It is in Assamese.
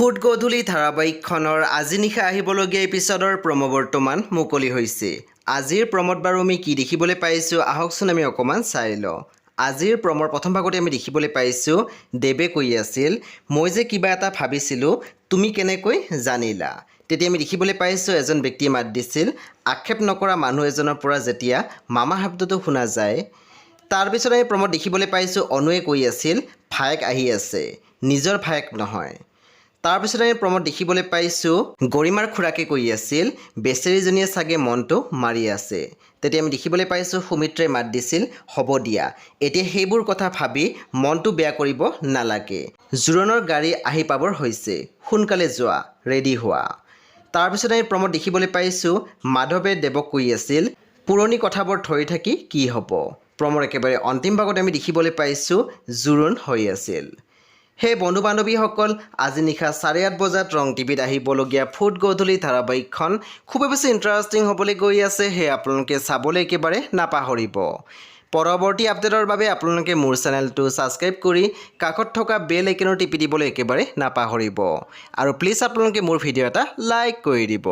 ফুড গধূলি ধাৰাবাহিকখনৰ আজি নিশা আহিবলগীয়া এপিছডৰ প্ৰম' বৰ্তমান মুকলি হৈছে। আজিৰ প্ৰম'ত বাৰু আমি কি দেখিবলৈ পাইছোঁ আহকচোন আমি অকণমান চাই লওঁ। আজিৰ প্ৰমৰ প্ৰথম ভাগতে আমি দেখিবলৈ পাইছোঁ দেৱে কৈ আছিল, মই যে কিবা এটা ভাবিছিলোঁ তুমি কেনেকৈ জানিলা। তেতিয়া আমি দেখিবলৈ পাইছোঁ এজন ব্যক্তিয়ে মাত দিছিল, আক্ষেপ নকৰা মানুহ এজনৰ পৰা যেতিয়া মামা শব্দটো শুনা যায়। তাৰপিছত আমি প্ৰম'ত দেখিবলৈ পাইছোঁ অনুৱে কৈ আছিল, ভায়েক আহি আছে, নিজৰ ভায়েক নহয়। তাৰপিছত আমি প্ৰম'ত দেখিবলৈ পাইছোঁ গৰিমাৰ খুৰাকে কৈ আছিল, বেচেৰীজনীয়ে চাগে মনটো মাৰি আছে। তেতিয়া আমি দেখিবলৈ পাইছোঁ সুমিত্ৰাই মাত দিছিল, হ'ব দিয়া, এতিয়া সেইবোৰ কথা ভাবি মনটো বেয়া কৰিব নালাগে। জোৰোণৰ গাড়ী আহি পাবৰ হৈছে, সোনকালে যোৱা, ৰেডি হোৱা। তাৰপিছত আমি প্ৰম'ত দেখিবলৈ পাইছোঁ মাধৱে দেৱক কৈ আছিল, পুৰণি কথাবোৰ ধৰি থাকি কি হ'ব। প্ৰমৰ একেবাৰে অন্তিম ভাগত আমি দেখিবলৈ পাইছোঁ জোৰোণ হৈ আছিল। সেই বন্ধু বান্ধৱীসকল আজি নিশা 8:30 বজাত ৰং টিভিত আহিবলগীয়া ফুড গধূলি ধাৰাবাহিকখন খুবেই বেছি ইণ্টাৰেষ্টিং হ'বলৈ গৈ আছে। সেয়ে আপোনালোকে চাবলৈ একেবাৰে নাপাহৰিব। পৰৱৰ্তী আপডেটৰ বাবে আপোনালোকে মোৰ চেনেলটো ছাবস্ক্ৰাইব কৰি কাষত থকা বেল আইকনৰ টিপি দিবলৈ একেবাৰে নাপাহৰিব। আৰু প্লিজ আপোনালোকে মোৰ ভিডিঅ' এটা লাইক কৰি দিব।